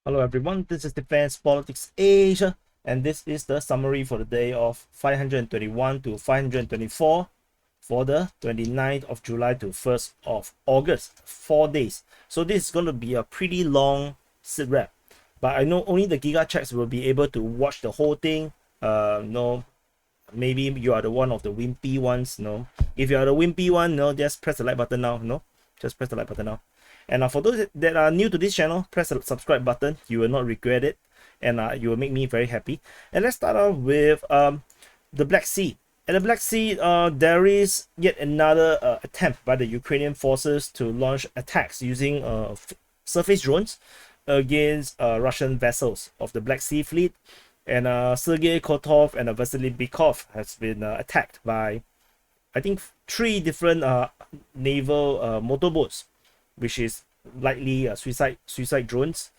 Hello everyone, this is Defense Politics Asia, and this is the summary for the day of 521 to 524 for the 29th of July to 1st of August, 4 days. So this is going to be a pretty long SITREP, but I know only the Giga Checks will be able to watch the whole thing. No, maybe you are the one of the wimpy ones. No, if you are the wimpy one, no, just press the like button now. No, just press the like button now. And for those that are new to this channel, press the subscribe button. You will not regret it, and you will make me very happy. And let's start off with the Black Sea. At the Black Sea, there is yet another attempt by the Ukrainian forces to launch attacks using surface drones against Russian vessels of the Black Sea Fleet. And Sergei Kotov and Vasily Bykov has been attacked by, I think, 3 different naval motorboats, which is likely suicide drones,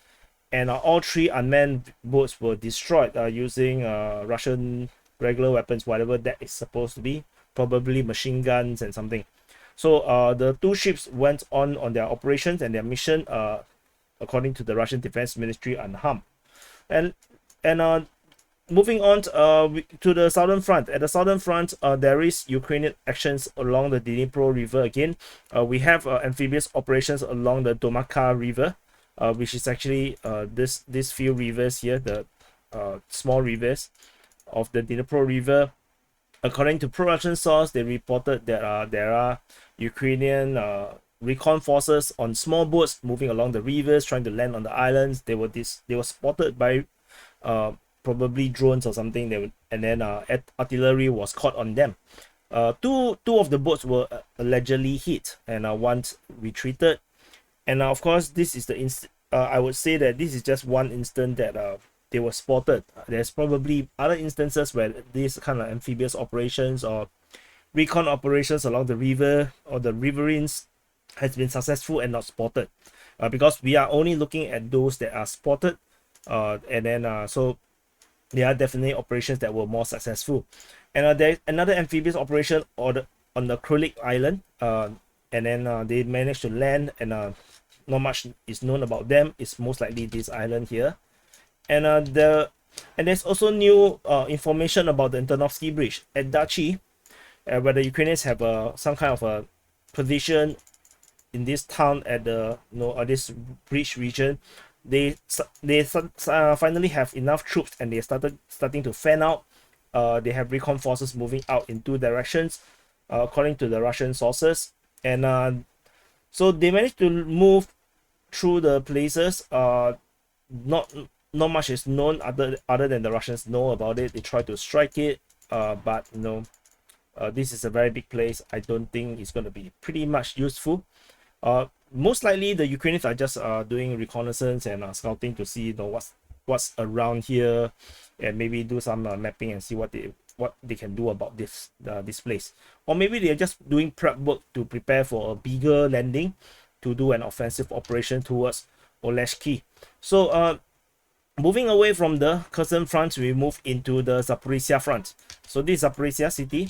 and all 3 unmanned boats were destroyed using Russian regular weapons, whatever that is supposed to be, probably machine guns and something. So the 2 ships went on their operations and their mission, according to the Russian Defense Ministry, unharmed. And moving on to the Southern Front. At the Southern Front, there is Ukrainian actions along the Dnipro River again. We have amphibious operations along the Domaka River, which is actually this few rivers here, the small rivers of the Dnipro River. According to pro-Russian source, they reported that there are Ukrainian recon forces on small boats moving along the rivers, trying to land on the islands. They were spotted by probably drones or something, and then artillery was caught on them. Two of the boats were allegedly hit, and one retreated. And of course, this is the I would say that this is just one instance that they were spotted. There's probably other instances where these kind of amphibious operations or recon operations along the river or the riverines has been successful and not spotted, because we are only looking at those that are spotted, and then so there are definitely operations that were more successful. And there's another amphibious operation on the Krylik Island, and then they managed to land, and not much is known about them. It's most likely this island here. And there's also new information about the Donetsk Bridge at Dachi, where the Ukrainians have some kind of a position in this town at the this bridge region. They finally have enough troops, and they starting to fan out. They have recon forces moving out in 2 directions, according to the Russian sources. And so they managed to move through the places. Not much is known other than the Russians know about it. They try to strike it, but this is a very big place. I don't think it's going to be pretty much useful. Most likely the Ukrainians are just doing reconnaissance and scouting to see what's around here, and maybe do some mapping and see what they can do about this place. Or maybe they're just doing prep work to prepare for a bigger landing to do an offensive operation towards Oleshki. So moving away from the Kherson Front, we move into the Zaporizhzhia Front. So this is Zaporizhzhia city,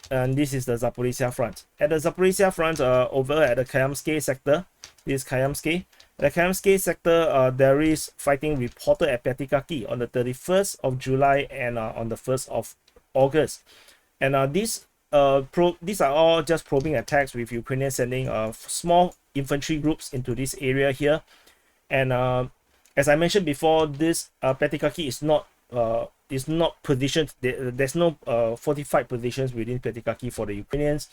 and this is the Zaporizhzhia Front. At the Zaporizhzhia Front, over at the Kamyanske sector, this is Kamyanske. The Kamyanske sector, there is fighting reported at Pyatikaki on the 31st of July and on the 1st of August. And these are all just probing attacks, with Ukrainians sending small infantry groups into this area here. And as I mentioned before, this Pyatikaki is not positioned. There's no fortified positions within Pyatikaki for the Ukrainians.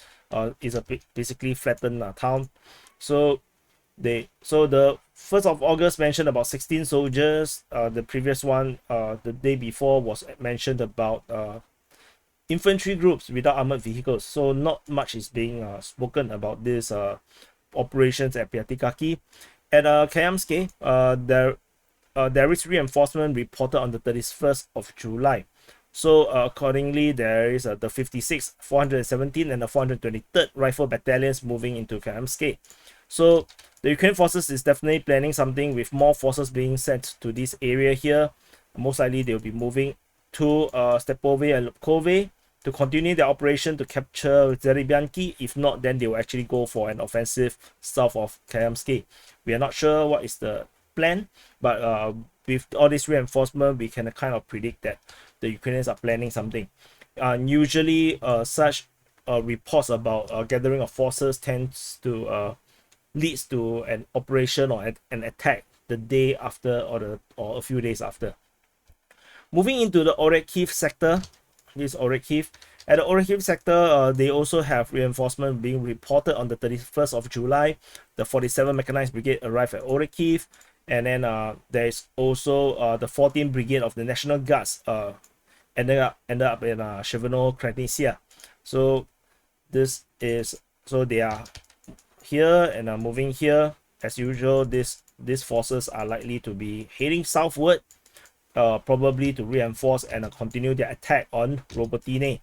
It's a basically flattened town. So the 1st of August mentioned about 16 soldiers. The previous one, the day before, was mentioned about infantry groups without armored vehicles. So not much is being spoken about these operations at Pyatikaki. At Kamyanske, there is reinforcement reported on the 31st of July. So accordingly, there is the 56th, 417, and the 423rd Rifle Battalions moving into Kamyanske. So the Ukrainian forces is definitely planning something, with more forces being sent to this area here. Most likely they'll be moving to Stepove and Lubkove to continue their operation to capture Zeribyanki. If not, then they will actually go for an offensive south of Kamyanske. We are not sure what is the plan, but with all this reinforcement, we can kind of predict that the Ukrainians are planning something. Usually, such reports about gathering of forces tends to leads to an operation or an attack the day after or a few days after. Moving into the Orikhiv sector, this Orikhiv. At the Orikhiv sector, they also have reinforcement being reported on the 31st of July. The 47th Mechanized Brigade arrived at Orikhiv, and then there is also the 14th Brigade of the National Guards ended up in Kreminna. So this is, so they are here and are moving here. As usual, these forces are likely to be heading southward, probably to reinforce and continue their attack on Robotyne.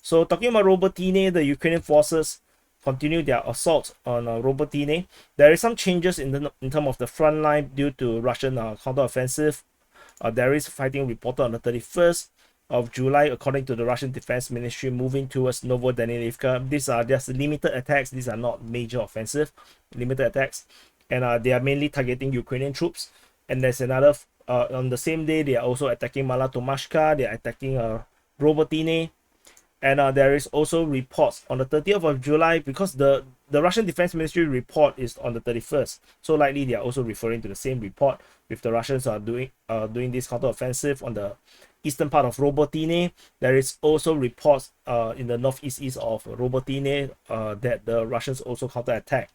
So talking about Robotyne, the Ukrainian forces continue their assault on Robotyne. There is some changes in terms of the front line due to Russian counteroffensive. There is fighting reported on the 31st of July, according to the Russian Defense Ministry, moving towards Novosilka. These are just limited attacks. These are not major offensive, limited attacks, and they are mainly targeting Ukrainian troops. And there's another on the same day, they are also attacking Malatomashka. They are attacking Robotyne. And there is also reports on the 30th of July, because the Russian Defense Ministry report is on the 31st. So likely they are also referring to the same report, with the Russians are doing this counteroffensive on the eastern part of Robotyne. There is also reports in the northeast of Robotyne that the Russians also counterattack.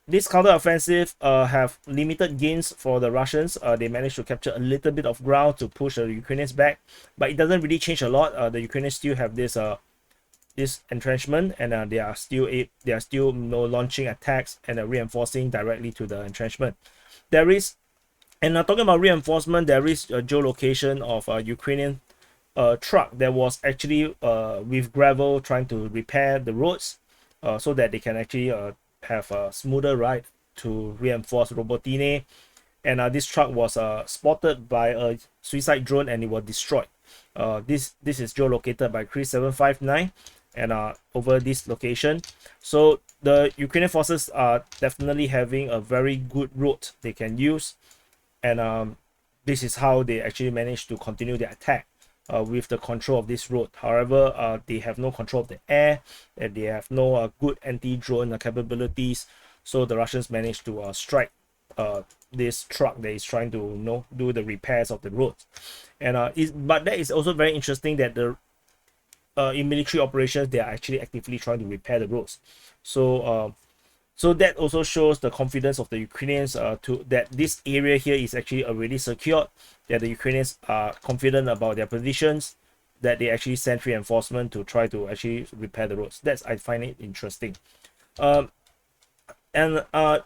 This counteroffensive have limited gains for the Russians. They managed to capture a little bit of ground to push the Ukrainians back, but it doesn't really change a lot. The Ukrainians still have this entrenchment, and they are still launching attacks and reinforcing directly to the entrenchment. There is, and talking about reinforcement, there is a geolocation of a Ukrainian truck that was actually with gravel trying to repair the roads, so that they can actually have a smoother ride to reinforce Robotyne. And this truck was spotted by a suicide drone, and it was destroyed. This is geolocated by Chris 759 and over this location. So the Ukrainian forces are definitely having a very good road they can use, and this is how they actually managed to continue their attack with the control of this road. However, they have no control of the air, and they have no good anti-drone capabilities. So the Russians managed to strike this truck that is trying to do the repairs of the roads. And but that is also very interesting that the in military operations, they are actually actively trying to repair the roads. So so that also shows the confidence of the Ukrainians to that this area here is actually already secured, that the Ukrainians are confident about their positions, that they actually sent reinforcement to try to actually repair the roads. I find it interesting. And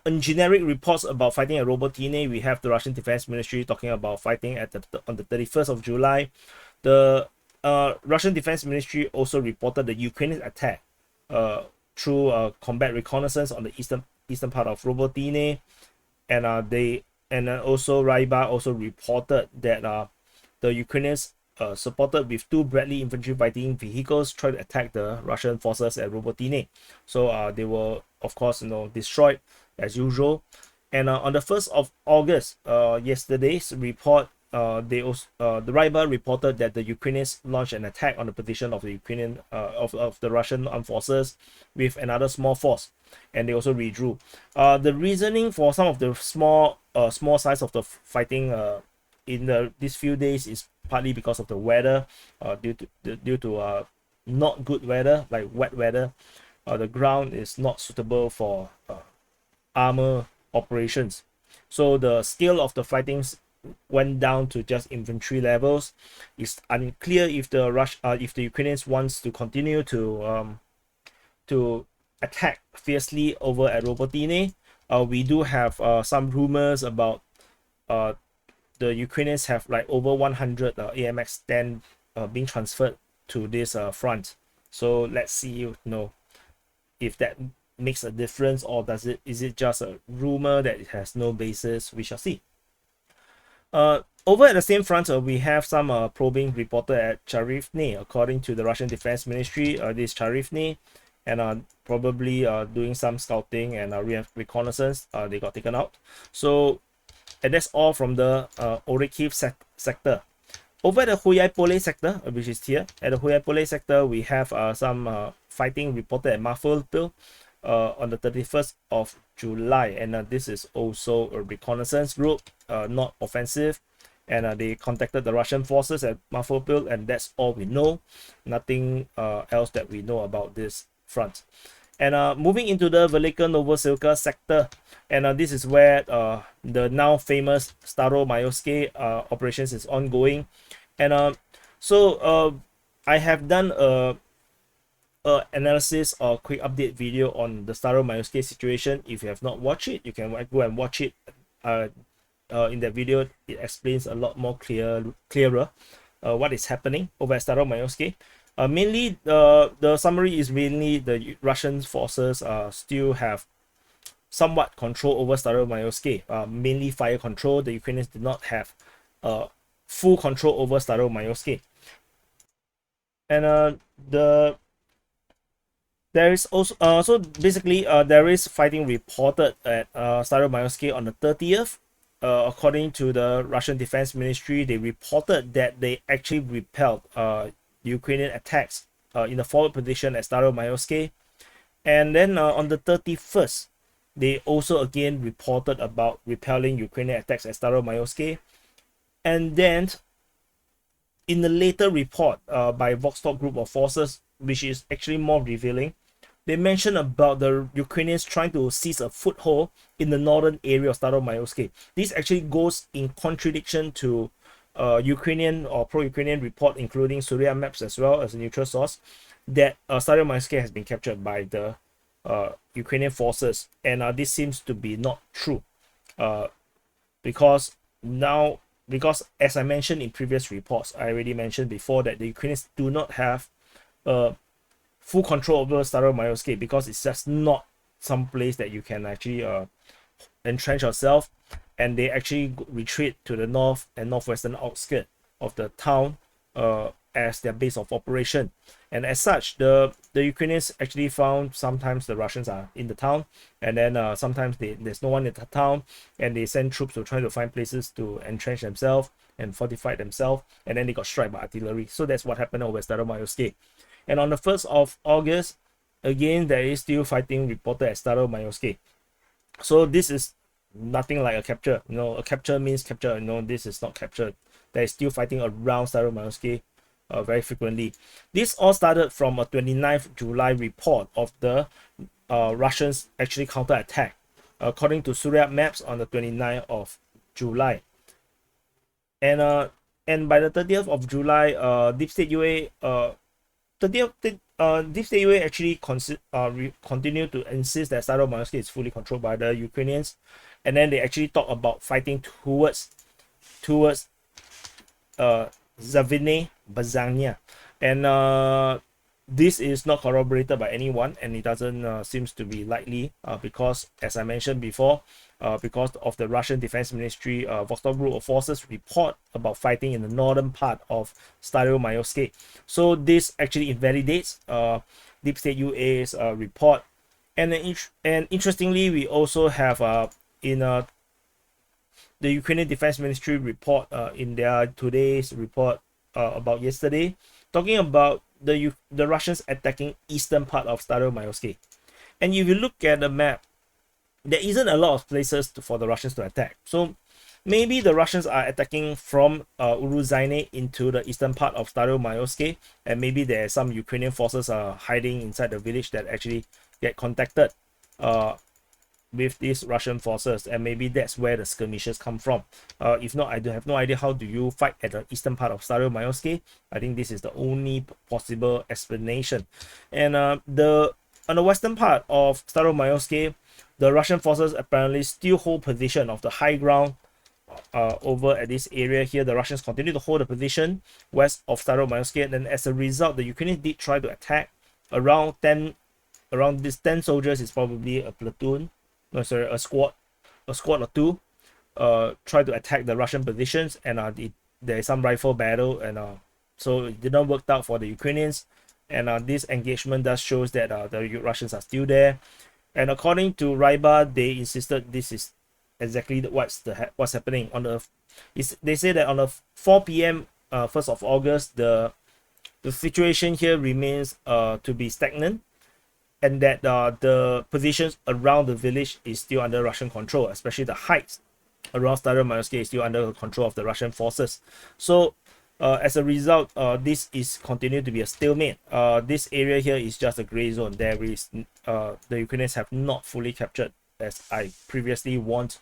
in generic reports about fighting at Robotyne, we have the Russian Defense Ministry talking about fighting on the 31st of July. The Russian Defense Ministry also reported the Ukrainian attack through combat reconnaissance on the eastern part of Robotyne, and also Ryba also reported that the Ukrainians supported with 2 Bradley infantry fighting vehicles tried to attack the Russian forces at Robotyne. So they were, of course, destroyed as usual. And on the 1st of August, yesterday's report, the Ryba reported that the Ukrainians launched an attack on the position of the Ukrainian of the Russian armed forces with another small force, and they also withdrew. The reasoning for some of the small size of the fighting in these few days is partly because of the weather, due to not good weather, like wet weather. The ground is not suitable for armor operations, so the scale of the fightings went down to just infantry levels. It's unclear if the Ukrainians wants to continue to attack fiercely over at Robotyne. We do have some rumors about the Ukrainians have like over 100 AMX-10 being transferred to this front. So let's see, if that makes a difference, or is it just a rumor that it has no basis? We shall see. Over at the same front, we have some probing reported at Charivny. According to the Russian Defense Ministry, this Charivny and probably doing some scouting and reconnaissance. They got taken out. So, and that's all from the Orikhiv sector. Over at the Hulyaipole sector, which is here, at the Hulyaipole sector, we have some fighting reported at Mariupol on the 31st of July, and this is also a reconnaissance group, not offensive, and they contacted the Russian forces at Mariupol, and that's all we know. Nothing else that we know about this front. And moving into the Velyka Novosilka sector, and this is where the now famous Staromayoske operations is ongoing. And so I have done a analysis or quick update video on the Staromayoske situation. If you have not watched it, you can go and watch it. In that video, it explains a lot more clearer what is happening over at Staromayoske. Mainly, the summary is mainly the Russian forces still have somewhat control over Staromayoske, mainly fire control. The Ukrainians did not have full control over Staromayoske. And there is also so basically there is fighting reported at Staromayoske on the 30th. According to the Russian Defense Ministry, they reported that they actually repelled Ukrainian attacks in the forward position at Staromayoske. And then on the 31st, they also again reported about repelling Ukrainian attacks at Staromayoske. And then in the later report by Vostok Group of Forces, which is actually more revealing, they mentioned about the Ukrainians trying to seize a foothold in the northern area of Staromayoske. This actually goes in contradiction to Ukrainian or pro-Ukrainian report, including Surya Maps as well as a neutral source, that Staromayoske has been captured by the Ukrainian forces, and this seems to be not true, because as I mentioned in previous reports, I already mentioned before that the Ukrainians do not have full control over Staromayoske, because it's just not some place that you can actually entrench yourself, and they actually retreat to the north and northwestern outskirts of the town as their base of operation. And as such, the Ukrainians actually found sometimes the Russians are in the town, and then sometimes there's no one in the town, and they send troops to try to find places to entrench themselves and fortify themselves, and then they got struck by artillery. So that's what happened over Staromayoske. And on the 1st of August, again, there is still fighting reported at Staromayoske. So this is nothing like a capture. A capture means capture. This is not captured. There is still fighting around Staromayoske very frequently. This all started from a 29th July report of the Russians actually counterattack, according to Surya Maps on the 29th of July. And by the 30th of July, Deep State UA Deep State UA actually continue to insist that Staromayoske is fully controlled by the Ukrainians, and then they actually talk about fighting towards Zavine Bazania, and this is not corroborated by anyone, and it doesn't seems to be likely because, as I mentioned before, because of the Russian Defense Ministry Vostok Group of Forces report about fighting in the northern part of Staromayoske. So this actually invalidates Deep State UA's report. And interestingly, we also have in the Ukrainian Defense Ministry report in their today's report about yesterday, talking about the Russians attacking eastern part of Staromayoske. And if you look at the map, there isn't a lot of places for the Russians to attack. So maybe the Russians are attacking from Uruzhaine into the eastern part of Staromayoske, and maybe there are some Ukrainian forces hiding inside the village that actually get contacted with these Russian forces, and maybe that's where the skirmishes come from. If not, I do have no idea how do you fight at the eastern part of Staromayoske. I think this is the only possible explanation. And on the western part of Staromayoske, the Russian forces apparently still hold position of the high ground over at this area here. The Russians continue to hold the position west of Staromayoske, and as a result, the Ukrainians did try to attack around 10 soldiers is probably a platoon. No, sorry, a squad or two. Try to attack the Russian positions, and there is some rifle battle, and so it did not work out for the Ukrainians. and this engagement does shows that the Russians are still there. And according to Ryba, they insisted this is exactly what's happening on the. They say that on the 4 p.m. 1st of August, the situation here remains to be stagnant, and that the positions around the village is still under Russian control, especially the heights around Staromaiske is still under control of the Russian forces. So as a result, this is continued to be a stalemate. This area here is just a gray zone. There is the Ukrainians have not fully captured, as I previously warned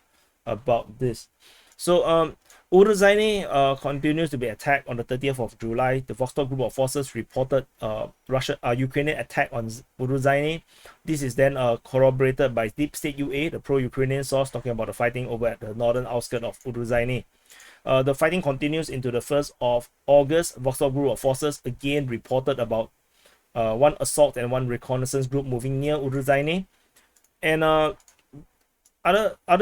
about this. So Uruzhaine continues to be attacked on the 30th of July. The Vostok group of forces reported Ukrainian attack on Uruzhaine. This is then corroborated by Deep State UA, the pro-Ukrainian source, talking about the fighting over at the northern outskirts of Uruzhaine. The fighting continues into the 1st of August. Vostok group of forces again reported about one assault and one reconnaissance group moving near Uruzhaine. And other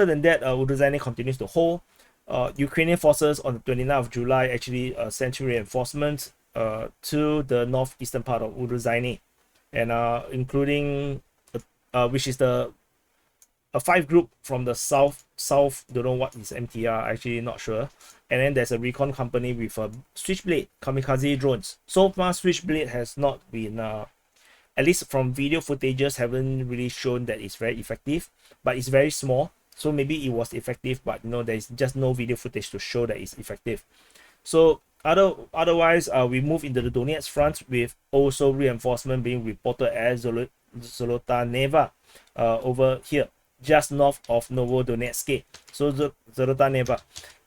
than that, Uruzhaine continues to hold. Ukrainian forces on the 29th of July actually sent reinforcements to the northeastern part of Uruzhaine, and including which is the a 5 group from the south. Don't know what is MTR, actually not sure. And then there's a recon company with a Switchblade kamikaze drones. So far, Switchblade has not been at least from video footages, haven't really shown that it's very effective, but it's very small. So maybe it was effective, but there's just no video footage to show that it's effective. So otherwise, we move into the Donetsk Front with also reinforcement being reported at Zolota Neva over here, just north of Novodonetsk. So Zolota Neva.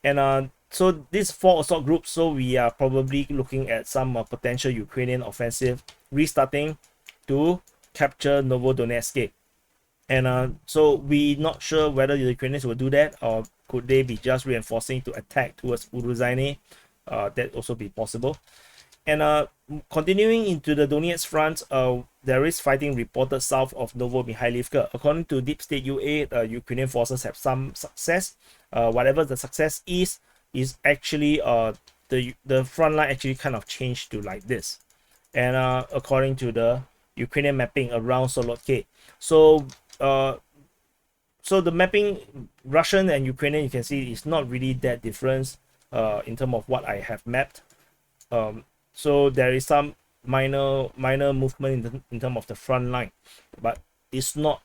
And so these 4 assault groups, so we are probably looking at some potential Ukrainian offensive restarting to capture Novodonetsk. And so we're not sure whether the Ukrainians will do that, or could they be just reinforcing to attack towards Uruzhaine. That also be possible. And continuing into the Donetsk Front, there is fighting reported south of Novomikhailivka. According to Deep State UA, Ukrainian forces have some success. Whatever the success is actually the front line actually kind of changed to like this. And according to the Ukrainian mapping around Solotke. So the mapping, Russian and Ukrainian, you can see is not really that different in terms of what I have mapped. So there is some minor movement in terms of the front line, but it's not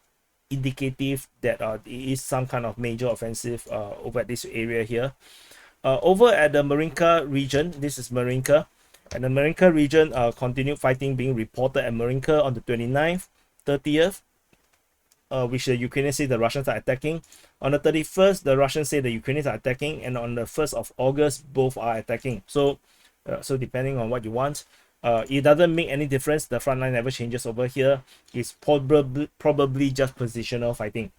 indicative that it is some kind of major offensive over at this area here. Over at the Marinka region, this is Marinka, and the Marinka region continued fighting being reported at Marinka on the 29th, 30th, which the Ukrainians say the Russians are attacking. On the 31st, the Russians say the Ukrainians are attacking, and on the 1st of August, both are attacking. So depending on what you want, it doesn't make any difference. The front line never changes over here. It's probably just positional fighting.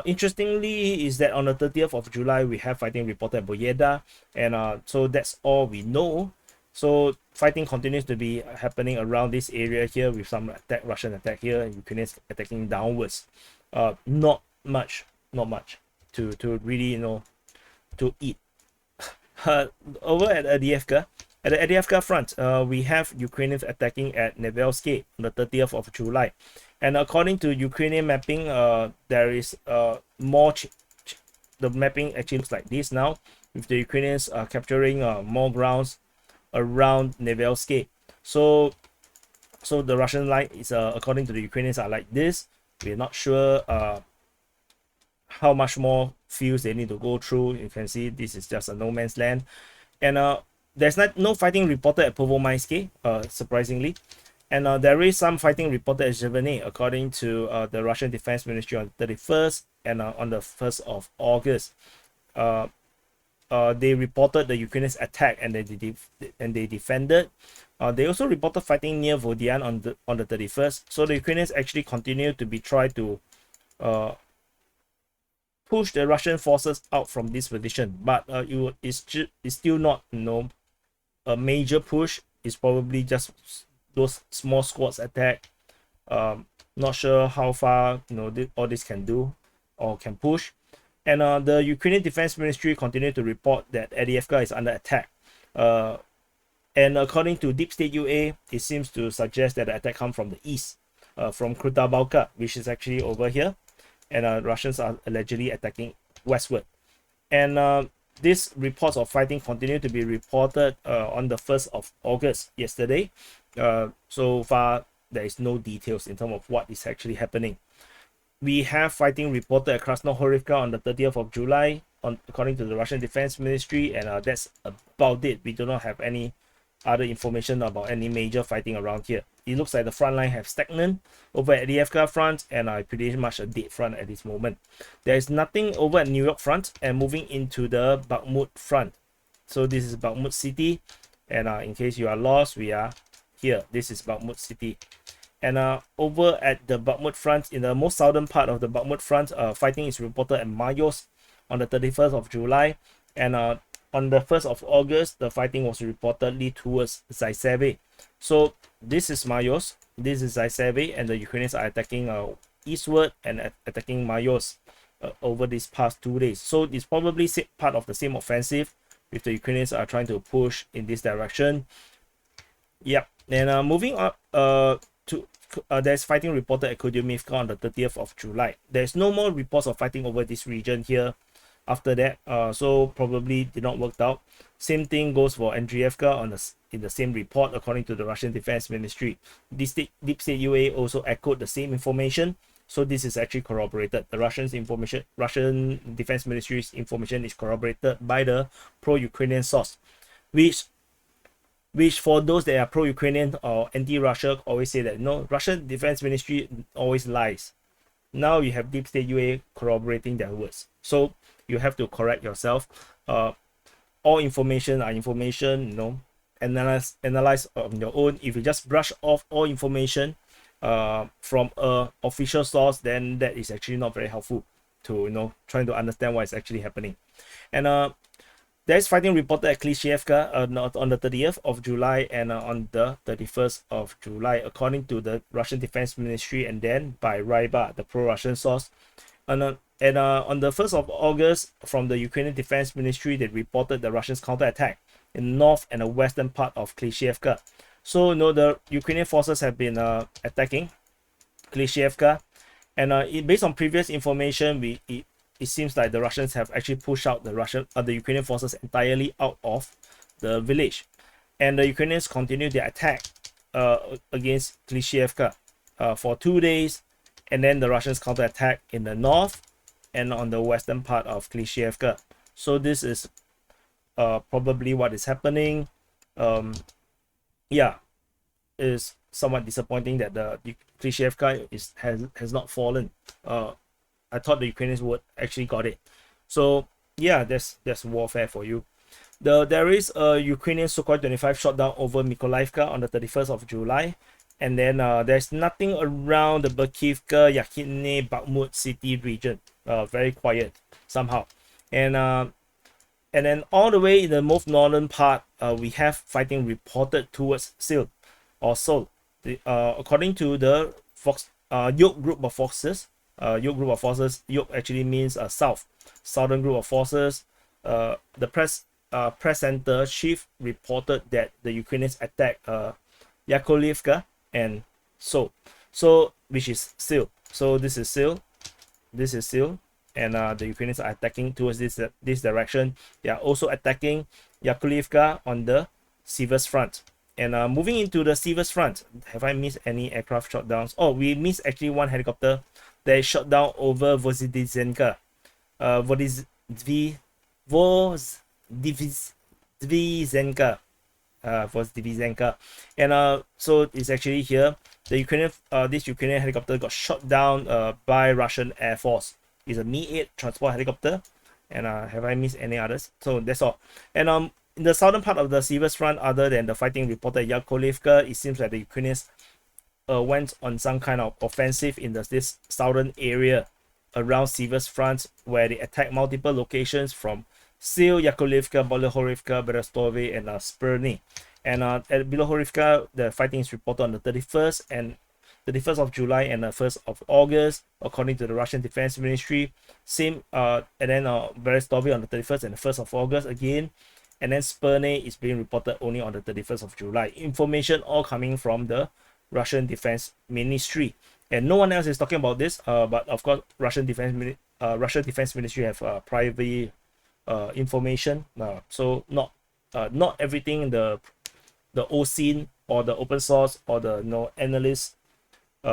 Interestingly is that on the 30th of July, we have fighting reported at Boyeda, and so that's all we know. So fighting continues to be happening around this area here with some Russian attack here, and Ukrainians attacking downwards. Not much to really to eat. Over at Avdiivka, at the Avdiivka Front, we have Ukrainians attacking at Novosilka on the 30th of July. And according to Ukrainian mapping, there is more. The mapping actually looks like this now, with the Ukrainians capturing more grounds around Novosilka. So the Russian line is according to the Ukrainians are like this. We're not sure how much more fields they need to go through. You can see this is just a no man's land, and there's no fighting reported at Povomaisky, surprisingly. And there is some fighting reported at Zheveny, according to the Russian Defense Ministry on the 31st and on the 1st of August. They reported the Ukrainians attack and they defended. They also reported fighting near Vodian on the 31st. So the Ukrainians actually continue to try to push the Russian forces out from this position, but it's still not a major push. It's probably just those small squads attack. Not sure how far all this can do or can push. And the Ukrainian Defense Ministry continued to report that Avdiivka is under attack. And according to Deep State UA, it seems to suggest that the attack comes from the east, from Krutabalka, which is actually over here, and Russians are allegedly attacking westward. And these reports of fighting continue to be reported on the 1st of August, yesterday. So far, there is no details in terms of what is actually happening. We have fighting reported at Krasnohorivka on the 30th of July, according to the Russian Defense Ministry, and that's about it. We do not have any other information about any major fighting around here. It looks like the front line have stagnant over at Avdiivka Front, and pretty much a dead front at this moment. There is nothing over at New York Front, and moving into the Bakhmut Front. So this is Bakhmut City, and in case you are lost, we are here. This is Bakhmut City. And over at the Bakhmut Front, in the most southern part of the Bakhmut Front, fighting is reported at Mayos on the 31st of July. And on the 1st of August, the fighting was reportedly towards Zaiseve. So this is Mayos, this is Zaiseve, and the Ukrainians are attacking eastward and attacking Mayos over these past 2 days. So it's probably part of the same offensive, if the Ukrainians are trying to push in this direction. Yep. And moving up there's fighting reported at Kupyansk on the 30th of July. There's no more reports of fighting over this region here after that, so probably did not work out. Same thing goes for Avdiivka in the same report, according to the Russian Defense Ministry. Deep State UA also echoed the same information, so this is actually corroborated. The Russian Defense Ministry's information is corroborated by the pro-Ukrainian source, which for those that are pro-Ukrainian or anti-Russia always say that no, Russian Defense Ministry always lies. Now you have Deep State UA corroborating their words, so you have to correct yourself. All information are information, analyze on your own. If you just brush off all information from a official source, then that is actually not very helpful to trying to understand what is actually happening. And there's fighting reported at Klishchiivka on the 30th of July and on the 31st of July, according to the Russian Defense Ministry, and then by Ryba, the pro-Russian source. And on the 1st of August, from the Ukrainian Defense Ministry, they reported the Russians' counterattack in the north and the western part of Klishchiivka. So, the Ukrainian forces have been attacking Klishchiivka, and based on previous information, it seems like the Russians have actually pushed out the Ukrainian forces entirely out of the village, and the Ukrainians continue their attack against Klishchiivka for 2 days, and then the Russians counterattack in the north and on the western part of Klishchiivka. So this is probably what is happening. Yeah, it's somewhat disappointing that the Klishchiivka has not fallen. I thought the Ukrainians would actually got it. So yeah, that's warfare for you. There is a Ukrainian Sukhoi 25 shot down over Mykolaiivka on the 31st of July. And then there's nothing around the Bakivka, Yakhine, Bakhmut city region. Very quiet somehow. And then all the way in the most northern part, we have fighting reported towards Sil or Seoul. According to the Yoke group of forces, Yoke actually means southern group of forces. The press center chief reported that the Ukrainians attacked Yakovlivka and so which is Sil. So this is Sil, and the Ukrainians are attacking towards this direction. They are also attacking Yakovlivka on the Siversk Front. And moving into the Siversk Front, have I missed any aircraft shutdowns? Oh, we missed actually one helicopter that is shot down over Vozdvizenka. Vozdvizenka. And so it's actually here. This Ukrainian helicopter got shot down by Russian Air Force. It's a Mi-8 transport helicopter. And have I missed any others? So that's all. And in the southern part of the Siversk Front, other than the fighting reported at Yakovlivka, it seems like the Ukrainians went on some kind of offensive in this southern area around Siversk Front, where they attacked multiple locations from Sil, Yakovlivka, Bilohorivka, Berestove, and Spurny. And at Bilohorivka, the fighting is reported on the 31st and 31st of July and the 1st of August, according to the Russian Defense Ministry. Same, and then Berestove on the 31st and the 1st of August again. and then Sperne is being reported only on the 31st of July. Information all coming from the Russian Defense Ministry, and no one else is talking about this. But of course, Russian Defense Ministry have private information. So not everything the OSINT or the open source or the analysts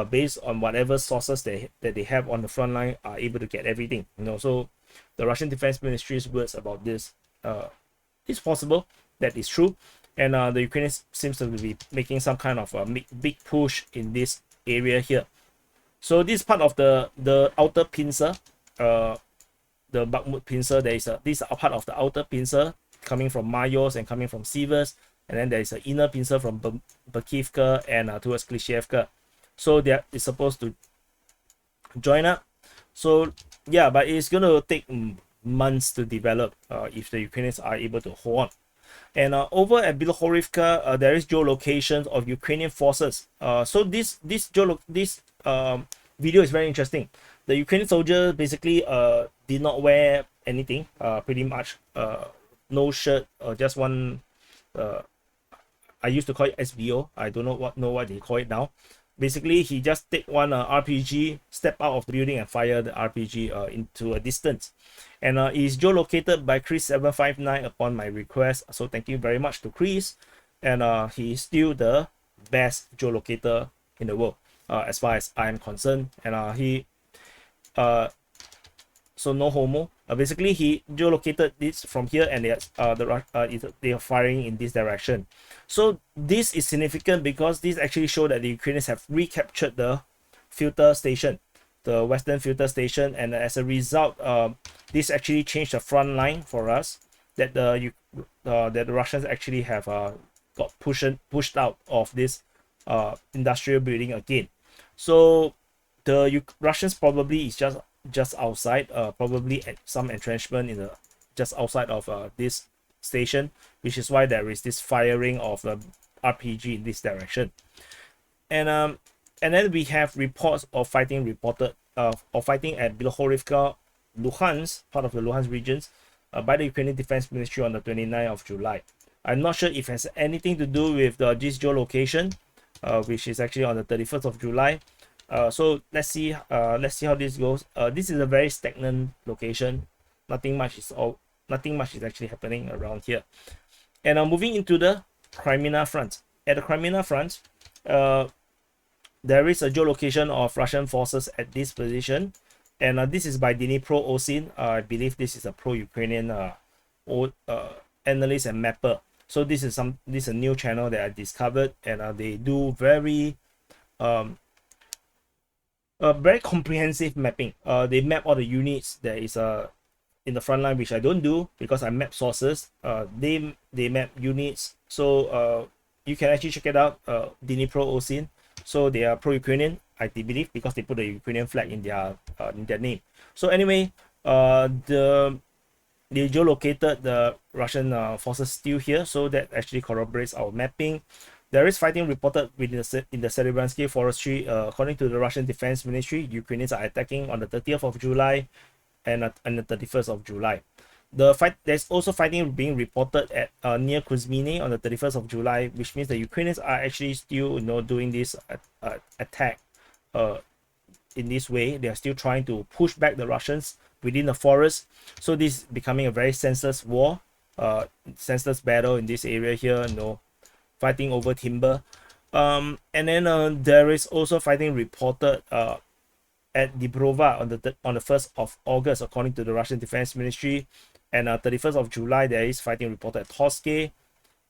based on whatever sources that they have on the front line are able to get everything. So the Russian Defense Ministry's words about this is possible, that is true, and the Ukrainians seems to be making some kind of a big push in this area here. So this part of the outer pincer, the Bakhmut pincer, these are part of the outer pincer coming from Mayos and coming from Siversk, and then there is an inner pincer from Bakhivka and towards Klishevka. So it's supposed to join up. So yeah, but it's going to take months to develop if the Ukrainians are able to hold on. And over at Bilohorivka, there is geolocations of Ukrainian forces. So this video is very interesting. The Ukrainian soldier basically did not wear anything, pretty much no shirt, just one. I used to call it SBO. I don't know what they call it now. Basically, he just take one RPG, step out of the building and fire the RPG into a distance. And is geolocated by Chris759 upon my request. So thank you very much to Chris. And he is still the best geolocator in the world, as far as I am concerned. And so no homo. Basically, he geolocated this from here, and they are firing in this direction. So this is significant because this actually shows that the Ukrainians have recaptured the filter station, the western filter station, and as a result, this actually changed the front line for us. That the Russians actually have got pushed out of this industrial building again. So the Russians probably is just outside, probably at some entrenchment in the just outside of this station, which is why there is this firing of the RPG in this direction. And then we have reports of fighting reported of fighting at Bilohorivka, Luhansk, part of the Luhansk regions, by the Ukrainian Defense Ministry on the 29th of July. I'm not sure if it has anything to do with this geolocation, which is actually on the 31st of July. So let's see how this goes. This is a very stagnant location. Nothing much is actually happening around here. And moving into the Kreminna Front. At the Kreminna Front, there is a geolocation of Russian forces at this position, and this is by Dnipro OSINT. I believe this is a pro-Ukrainian analyst and mapper. So this is a new channel that I discovered, and they do very comprehensive mapping. They map all the units there is in the front line, which I don't do because I map sources. They map units, so you can actually check it out. Dnipro OSINT. So they are pro-Ukrainian, I believe, because they put the Ukrainian flag in their name. So anyway, they geolocated the Russian forces still here, so that actually corroborates our mapping. There is fighting reported in the Serebranski forestry. According to the Russian Defense Ministry, Ukrainians are attacking on the 30th of July and the 31st of July. There's also fighting being reported at near Kuzmine on the 31st of July, which means the Ukrainians are actually still doing this attack in this way. They are still trying to push back the Russians within the forest. So this is becoming a very senseless war, senseless battle in this area here. Fighting over timber. And then there is also fighting reported at Dibrova on the 1st of August, according to the Russian Defense Ministry. And 31st of July, there is fighting reported at Toske.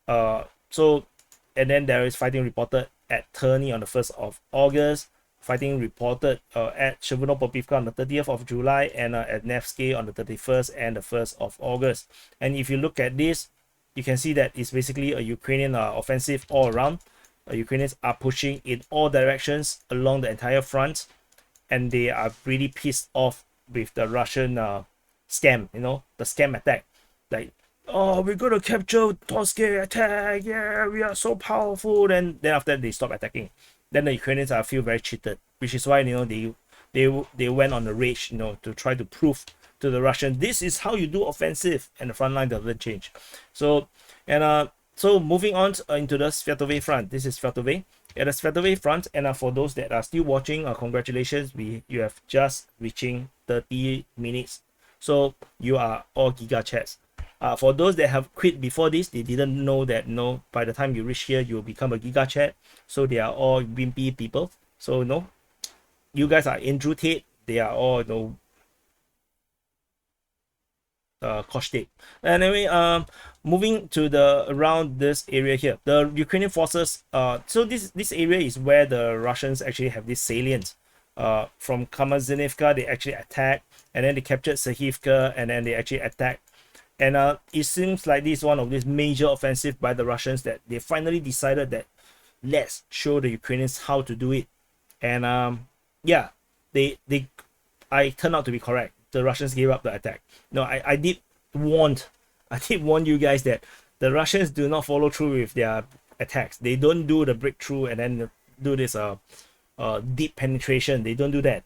And then there is fighting reported at Terny on the 1st of August. Fighting reported at Chevrno-Popivka on the 30th of July, and at Nevsky on the 31st and the 1st of August. And if you look at this, you can see that it's basically a Ukrainian offensive all around. Ukrainians are pushing in all directions along the entire front, and they are really pissed off with the Russian scam, the scam attack. Like, oh, we're gonna capture Toske, attack, yeah, we are so powerful. Then after that, they stop attacking. Then the Ukrainians feel very cheated, which is why they went on the rage, to try to prove to the Russians. This is how you do offensive, and the front line doesn't change. So so moving on into the Svatove Front. This is Svatove. At the Svatove Front, and for those that are still watching, congratulations, you have just reaching 30 minutes. So you are all giga chats. For those that have quit before this, they didn't know that by the time you reach here, you'll become a giga chat. So they are all wimpy people. So you guys are Andrew Tate. They are all Kosh Tate. Anyway, moving to around this area here, the Ukrainian forces. So this area is where the Russians actually have this salient. From Kamyanske, they actually attack, and then they captured Sahivka, and then they actually attack. And it seems like this is one of these major offensive by the Russians that they finally decided that let's show the Ukrainians how to do it. And yeah, I turned out to be correct. The Russians gave up the attack. No, I did warn you guys that the Russians do not follow through with their attacks. They don't do the breakthrough and then do this deep penetration. They don't do that.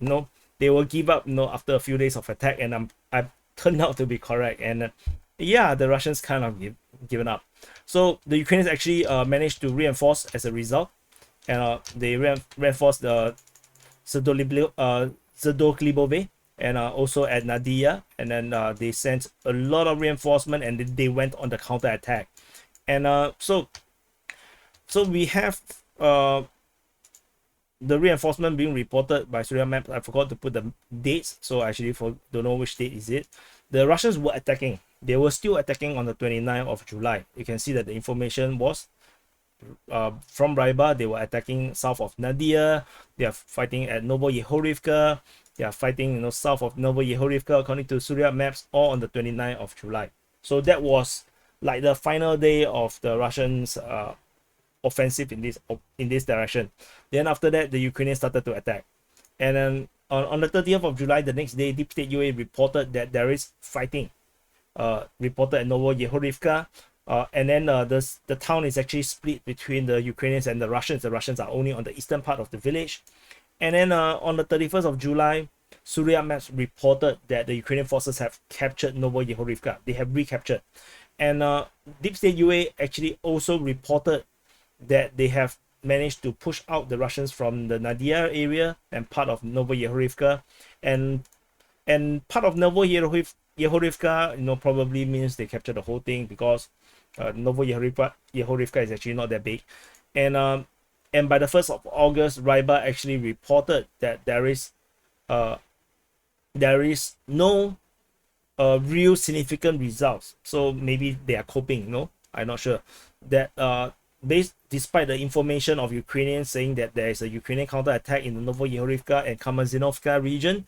They will give up after a few days of attack, and I turned out to be correct. And yeah, the Russians kind of given up. So the Ukrainians actually managed to reinforce as a result, and they reinforced the Zdolibove, and also at Nadia, and then they sent a lot of reinforcement, and they went on the counter attack. And so we have the reinforcement being reported by Surya Maps. I forgot to put the dates, so I actually don't know which date is it. The Russians were attacking. They were still attacking on the 29th of July. You can see that the information was from Ryba. They were attacking south of Nadia. They are fighting at Novosilka. They are fighting south of Novosilka, according to Surya Maps, all on the 29th of July. So that was like the final day of the Russians offensive in this direction. Then after that, the Ukrainians started to attack, and then on the 30th of July, the next day, Deep State UA reported that there is fighting, reported at Novosilka, and then the town is actually split between the Ukrainians and the Russians. The Russians are only on the eastern part of the village. And then on the 31st of July, Surya Maps reported that the Ukrainian forces have captured Novosilka. They have recaptured. And Deep State UA actually also reported that they have managed to push out the Russians from the Nadia area and part of Novosilka. And part of Novosilka, probably means they captured the whole thing, because Novosilka is actually not that big. And by the 1st of August, Ryba actually reported that there is no real significant results. So maybe they are coping, I'm not sure. That despite the information of Ukrainians saying that there is a Ukrainian counterattack in the Novosilka and Kamyanske region,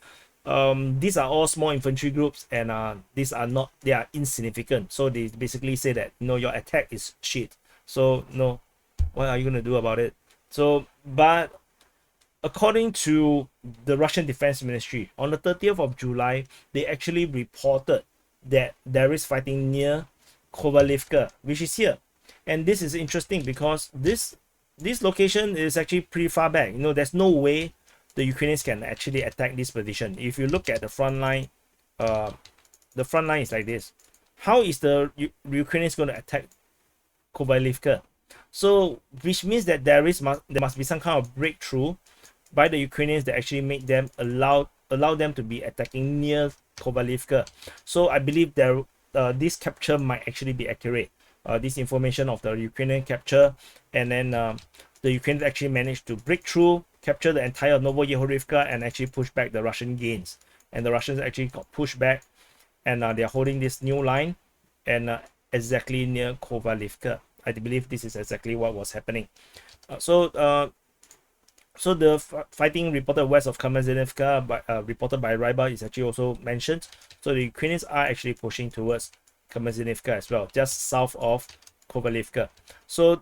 these are all small infantry groups, and they are insignificant. So they basically say that your attack is shit. So what are you going to do about it? So, but according to the Russian Defense Ministry, on the 30th of July, they actually reported that there is fighting near Kovalivka, which is here. And this is interesting because this location is actually pretty far back. There's no way the Ukrainians can actually attack this position. If you look at the front line is like this. How is the Ukrainians going to attack Kovalivka? So, which means that there must be some kind of breakthrough by the Ukrainians that actually make them allow them to be attacking near Kovalivka. So I believe this capture might actually be accurate. This information of the Ukrainian capture, and then the Ukrainians actually managed to break through, capture the entire Novosilka, and actually push back the Russian gains. And the Russians actually got pushed back, and they are holding this new line, and exactly near Kovalivka. I believe this is exactly what was happening. So the fighting reported west of Kamyanske, reported by Ryba, is actually also mentioned. So the Ukrainians are actually pushing towards Kamyanske as well, just south of Kovalivka. So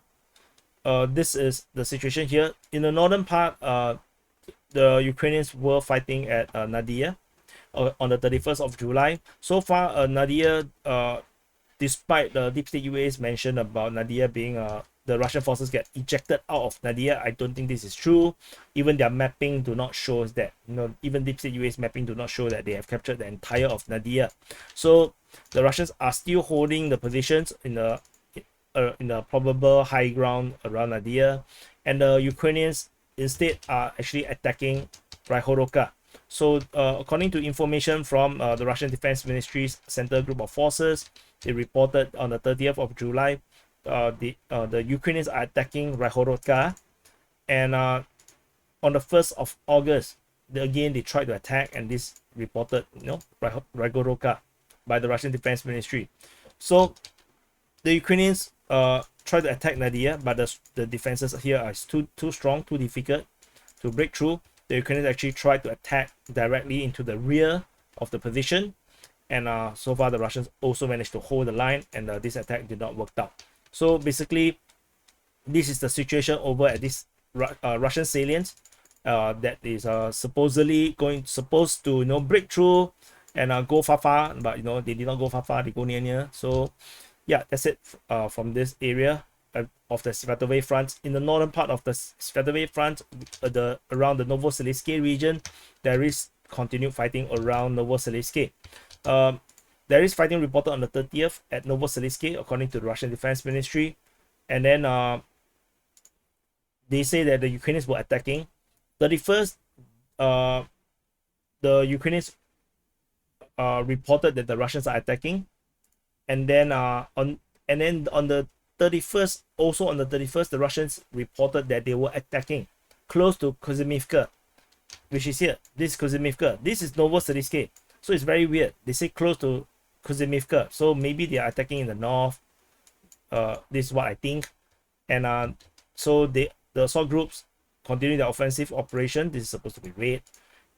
this is the situation here. In the northern part, the Ukrainians were fighting at Nadia on the 31st of July. So far, Nadia, despite the Deep State UA's mention about Nadia being the Russian forces get ejected out of Nadia. I don't think this is true. Even their mapping do not show that, even Deep State UA's mapping do not show that they have captured the entire of Nadia. So the Russians are still holding the positions in the probable high ground around Nadia, and the Ukrainians instead are actually attacking Ryhorivka. So according to information from the Russian Defense Ministry's Center Group of Forces, they reported on the 30th of July, the Ukrainians are attacking Ryhorivka, and on the 1st of August, again they tried to attack, and this reported, Ryhorivka by the Russian Defense Ministry. So the Ukrainians tried to attack Nadia, but the defenses here are too strong, too difficult to break through. The Ukrainians actually tried to attack directly into the rear of the position, and so far the Russians also managed to hold the line, and this attack did not work out. So basically, this is the situation over at this Russian salient that is supposed to break through and go far, but they did not go far, they go near. So yeah, that's it from this area of the Svatove Front. In the northern part of the Svatove Front, around the Novosilka region, there is continued fighting around Novosilka. There is fighting reported on the 30th at Novosilka, according to the Russian Defense Ministry. And then they say that the Ukrainians were attacking. 31st, the Ukrainians reported that the Russians are attacking. And then on the 31st, also on the 31st, the Russians reported that they were attacking close to Kuzymivka, which is here. This is Kuzymivka. This is Novosilka. So it's very weird. They say close to Kuzymivka. So maybe they are attacking in the north. This is what I think. And so the assault groups continue their offensive operation. This is supposed to be raid.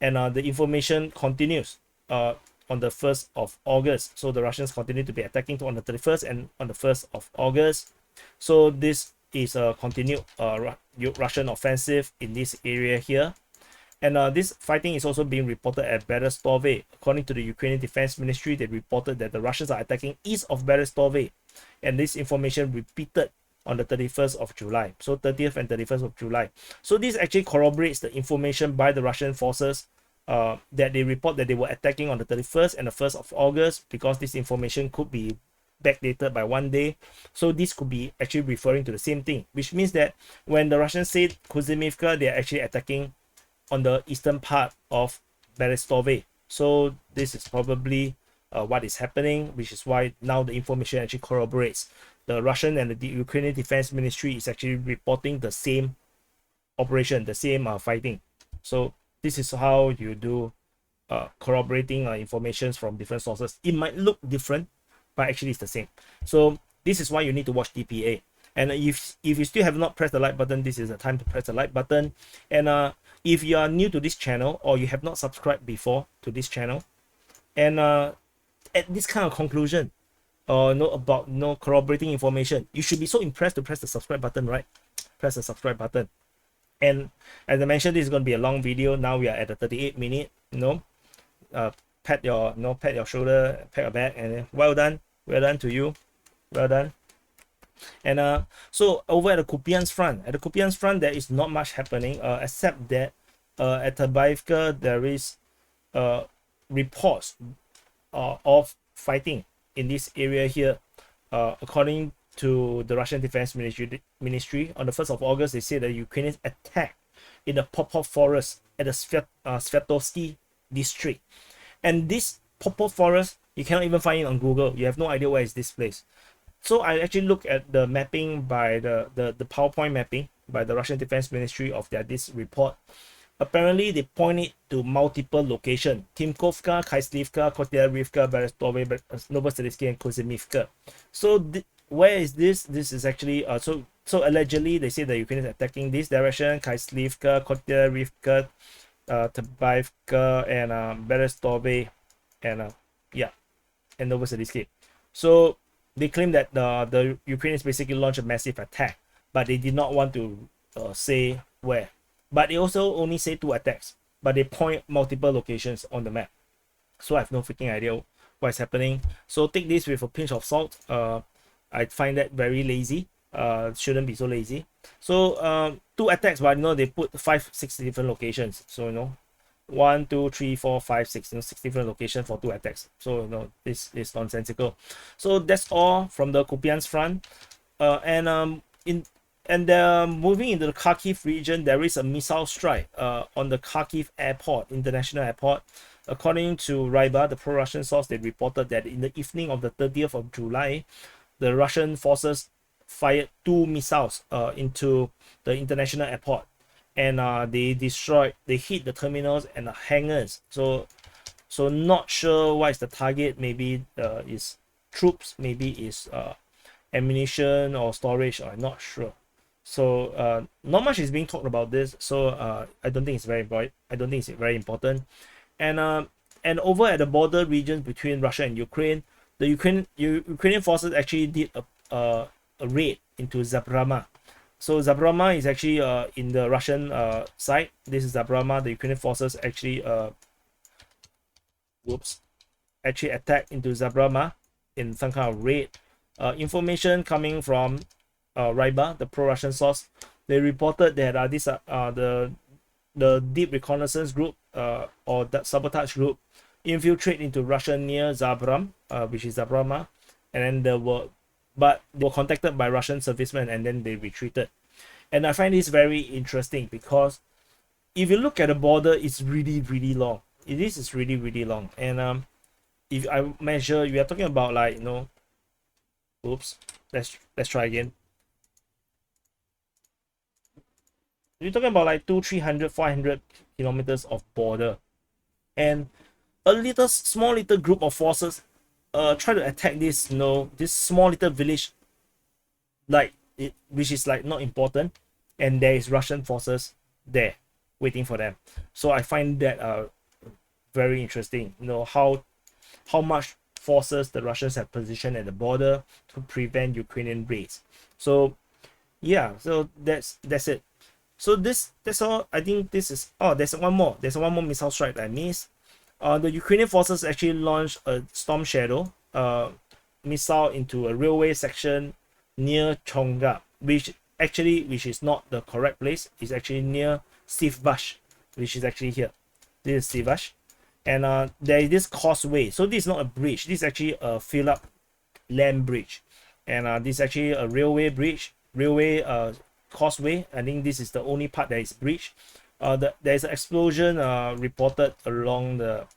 And the information continues on the 1st of August. So the Russians continue to be attacking on the 31st and on the 1st of August. So this is a continued Russian offensive in this area here. And this fighting is also being reported at Berestove. According to the Ukrainian Defense Ministry, they reported that the Russians are attacking east of Berestove. And this information repeated on the 31st of July. So 30th and 31st of July. So this actually corroborates the information by the Russian forces that they report that they were attacking on the 31st and the 1st of August, because this information could be backdated by 1 day. So this could be actually referring to the same thing, which means that when the Russians said Kuzymivka, they are actually attacking on the eastern part of Berestove. So this is probably what is happening, which is why now the information actually corroborates. The Russian and the Ukrainian Defense Ministry is actually reporting the same operation, the same fighting. So this is how you do corroborating informations from different sources. It might look different, but actually it's the same. So this is why you need to watch DPA. And if you still have not pressed the like button, this is the time to press the like button. And if you are new to this channel, or you have not subscribed before to this channel, and at this kind of conclusion, about corroborating information, you should be so impressed to press the subscribe button, right? Press the subscribe button. And as I mentioned, this is going to be a long video. Now we are at the 38 minute. Pat your shoulder, pat your back, and well done to you, well done. And so over at the Kupyansk Front, there is not much happening, except that at Avdiivka there is reports of fighting in this area here. According to the Russian Defense Ministry, on the 1st of August, they say that Ukrainians attacked in the Popov forest at the Svatovsky district. And this Popov forest, you cannot even find it on Google. You have no idea where is this place. So I actually look at the mapping by the PowerPoint mapping by the Russian Defense Ministry of this report. Apparently, they point it to multiple locations: Timkovka, Khyslivka, Kotelevka, Berestove, Novosilka, and Kuzymivka. So where is this? This is actually so allegedly they say the Ukrainians attacking this direction: Khyslivka, Kotelevka, Avdiivka, and Berestove, and and Novosilka. So they claim that the Ukrainians basically launched a massive attack, but they did not want to say where. But they also only say 2 attacks, but they point multiple locations on the map. So I have no freaking idea what is happening. So take this with a pinch of salt. I find that very lazy. shouldn't be so lazy. So 2 attacks, but they put 5-6 different locations. So 1 2 3 4 5 6, 6 different locations for 2 attacks. So this is nonsensical. So that's all from the Kupyansk Front. Moving into the Kharkiv region, there is a missile strike on the Kharkiv airport, international airport. According to Ryba, the pro-Russian source, they reported that in the evening of the 30th of July, the Russian forces fired 2 missiles into the international airport, and they hit the terminals and the hangars. So not sure what is the target. Maybe is troops, maybe is ammunition or storage. I'm not sure. So not much is being talked about this. So I don't think it's very important. And over at the border regions between Russia and Ukraine, the Ukrainian forces actually did a raid into Zaporizhzhia. So Zaporizhzhia is actually in the Russian side. This is Zaporizhzhia. The Ukrainian forces actually attacked into Zaporizhzhia in some kind of raid. Information coming from Ryba, the pro-Russian source, they reported that the deep reconnaissance group or the sabotage group infiltrate into Russia near Zaporizhzhia, which is Zaporizhzhia, and then they were contacted by Russian servicemen, and then they retreated. And I find this very interesting because if you look at the border, it's really long. This is really long. And if I measure, we are talking about like oops, let's try again. We're talking about like 200-300-400 kilometers of border, and a small little group of forces try to attack this this small little village, which is like not important, and there is Russian forces there waiting for them. So I find that very interesting. How much forces the Russians have positioned at the border to prevent Ukrainian raids. So yeah, so that's it. So that's all. I think this is there's one more missile strike that I missed. The Ukrainian forces actually launched a Storm Shadow missile into a railway section near Chonga, which is not the correct place. It's actually near Syvash, which is actually here. This is Syvash, and there is this causeway. So this is not a bridge. This is actually a fill up land bridge, and this is actually a railway causeway. I think this is the only part that is breached. There's an explosion reported along the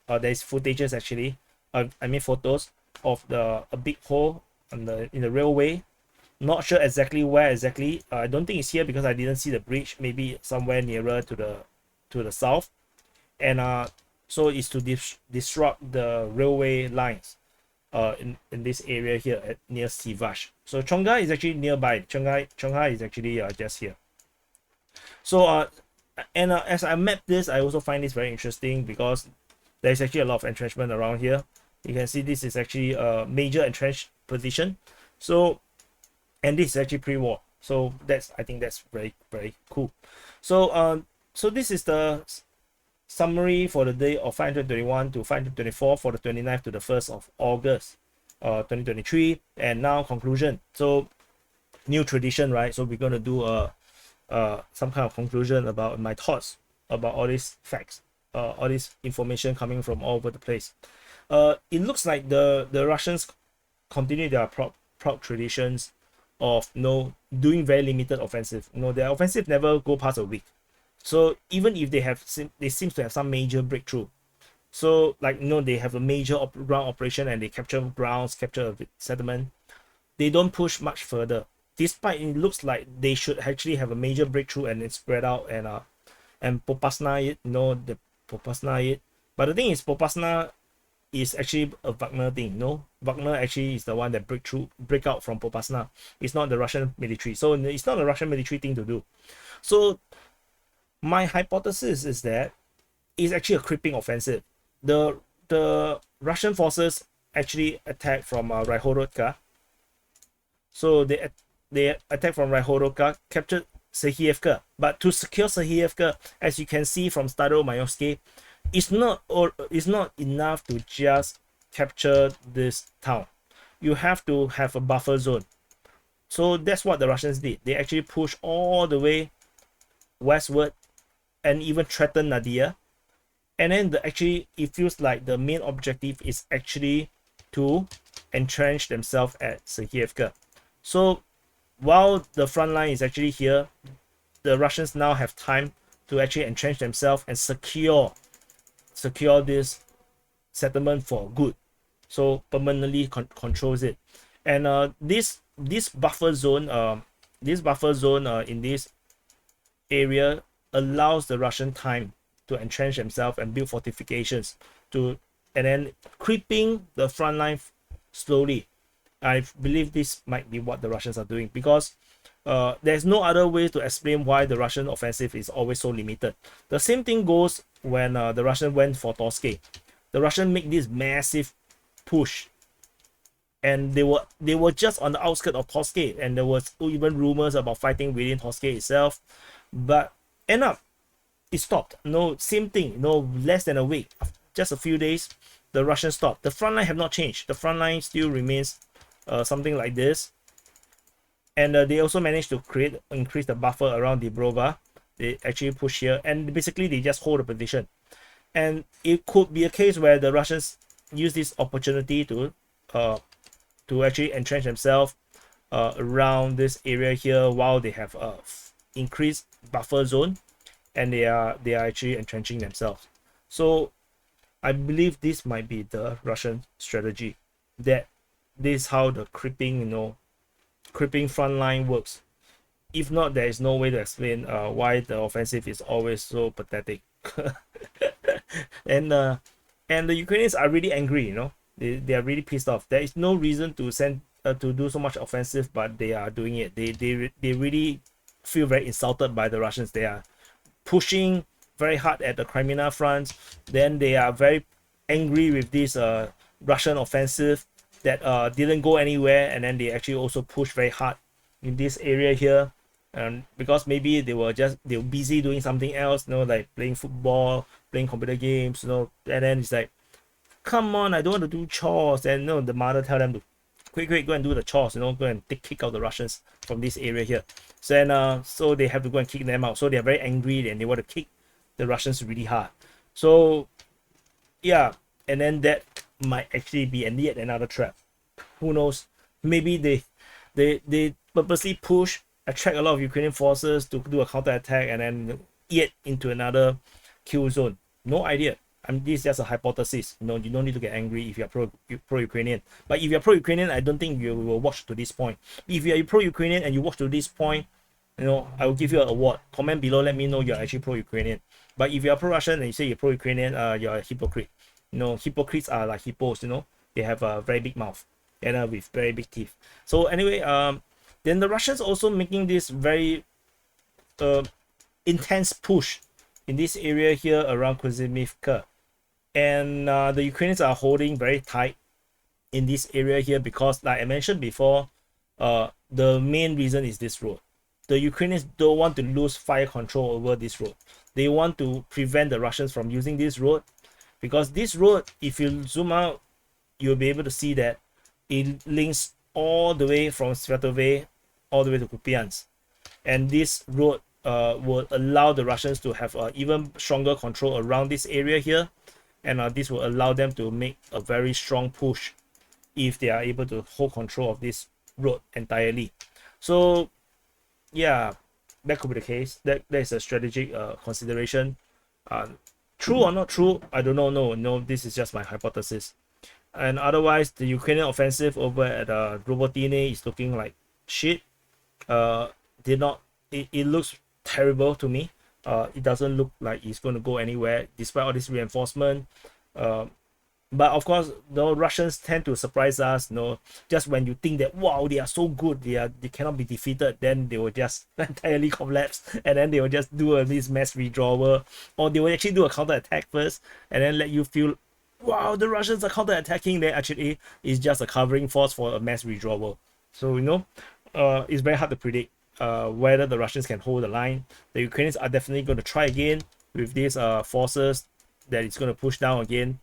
there's footages actually, photos of a big hole in the railway. Not sure exactly where exactly. I don't think it's here because I didn't see the breach. Maybe somewhere nearer to the south, and so it's to disrupt the railway lines in this area here near Syvash. So Chonga is actually nearby. Chonga is actually just here. So as I map this, I also find this very interesting because there's actually a lot of entrenchment around here. You can see this is actually a major entrenched position. So, and this is actually pre-war. So I think that's very cool. So so this is the summary for the day of 521 to 524 for the 29th to the 1st of August 2023, and now conclusion. So new tradition, right? So we're going to do some kind of conclusion about my thoughts about all these facts, all this information coming from all over the place. It looks like the Russians continue their proud traditions of doing very limited offensive. Their offensive never go past a week. So even if they seem to have some major breakthrough. So like they have a major ground operation and they capture grounds, capture a settlement. They don't push much further, despite it looks like they should actually have a major breakthrough and it's spread out and Popasna it. The Popasna it. But the thing is, Popasna is actually a Wagner thing. Wagner actually is the one that break out from Popasna. It's not the Russian military. So it's not a Russian military thing to do. So my hypothesis is that it's actually a creeping offensive. The Russian forces actually attack from Raihorodka. So they attack from Raihorodka, captured Serhievka. But to secure Serhievka, as you can see from Staromayorsky, it's not enough to just capture this town. You have to have a buffer zone. So that's what the Russians did. They actually pushed all the way westward and even threatened Nadia. And then actually it feels like the main objective is actually to entrench themselves at Sergeyevka. So while the front line is actually here, the Russians now have time to actually entrench themselves and secure this settlement for good. So permanently controls it. And this buffer zone in this area allows the Russian time to entrench themselves and build fortifications and then creeping the front line slowly. I believe this might be what the Russians are doing, because there's no other way to explain why the Russian offensive is always so limited. The same thing goes when the Russian went for Torsky. The Russian make this massive push, and they were just on the outskirts of Torsky, and there was even rumors about fighting within Torsky itself, but end up it stopped. No, same thing. No, less than a week, just a few days, the Russians stopped. The front line have not changed. The front line still remains something like this, and they also managed to increase the buffer around Dibrova. They actually push here, and basically they just hold the position. And it could be a case where the Russians use this opportunity to actually entrench themselves around this area here, while they have increased buffer zone, and they are actually entrenching themselves. So I believe this might be the Russian strategy. That this is how the creeping front line works. If not, there is no way to explain why the offensive is always so pathetic. and the Ukrainians are really angry. They are really pissed off. There is no reason to do so much offensive, but they are doing it. They really feel very insulted by the Russians. They are pushing very hard at the Kreminna Front. Then they are very angry with this Russian offensive that didn't go anywhere, and then they actually also push very hard in this area here. And because maybe they were busy doing something else, like playing football, playing computer games, and then it's like, come on, I don't want to do chores. And the mother tell them to quick go and do the chores, go and kick out the Russians from this area here. So they have to go and kick them out. So they're very angry and they want to kick the Russians really hard. So yeah, and then that might actually be yet another trap. Who knows? Maybe they purposely push, attract a lot of Ukrainian forces to do a counter-attack, and then yet into another kill zone. No idea. This is just a hypothesis. You don't need to get angry if you're pro-Ukrainian. But if you're pro-Ukrainian, I don't think you will watch to this point. If you're pro-Ukrainian and you watch to this point, I will give you an award. Comment below, let me know you're actually pro-Ukrainian. But if you're pro-Russian and you say you're pro-Ukrainian, you're a hypocrite. Hypocrites are like hippos. They have a very big mouth and with very big teeth. So anyway, then the Russians also making this very intense push in this area here around Kuzymivka. And the Ukrainians are holding very tight in this area here because, like I mentioned before, the main reason is this road. The Ukrainians don't want to lose fire control over this road. They want to prevent the Russians from using this road, because this road, if you zoom out, you'll be able to see that it links all the way from Svatove all the way to Kupyansk. And this road will allow the Russians to have even stronger control around this area here. And this will allow them to make a very strong push if they are able to hold control of this road entirely. So yeah, that could be the case. That is a strategic consideration. True or not true, I don't know. No, this is just my hypothesis. And otherwise, the Ukrainian offensive over at Robotine is looking like shit. It looks terrible to me. It doesn't look like it's going to go anywhere despite all this reinforcement. But of course, the Russians tend to surprise us. Just when you think that, wow, they are so good, they cannot be defeated, then they will just entirely collapse, and then they will just do this mass withdrawal, or they will actually do a counter attack first, and then let you feel, wow, the Russians are counter attacking. Then actually it's just a covering force for a mass withdrawal. So it's very hard to predict whether the Russians can hold the line. The Ukrainians are definitely going to try again with these forces that it's going to push down again.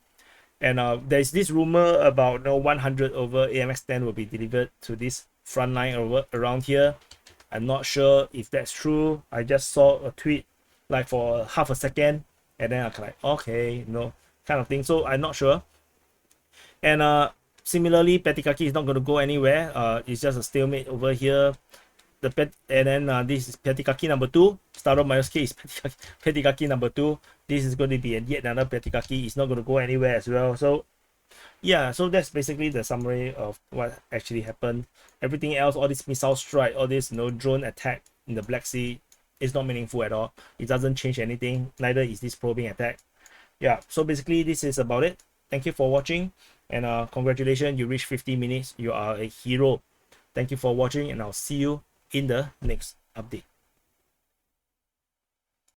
And there's this rumor about 100 over AMX-10 will be delivered to this front line over around here. I'm not sure if that's true. I just saw a tweet like for half a second, and then I was like, okay, kind of thing. So I'm not sure. And similarly, Petikaki is not going to go anywhere. It's just a stalemate over here. And then this is Petikaki number 2. Staromayorsky is Petikaki number 2. This is going to be yet another Petikaki. It's not going to go anywhere as well. So yeah, so that's basically the summary of what actually happened. Everything else, all this missile strike, all this drone attack in the Black Sea, is not meaningful at all. It doesn't change anything. Neither is this probing attack. Yeah, so basically this is about it. Thank you for watching, and congratulations, you reached 50 minutes. You are a hero. Thank you for watching, and I'll see you in the next update.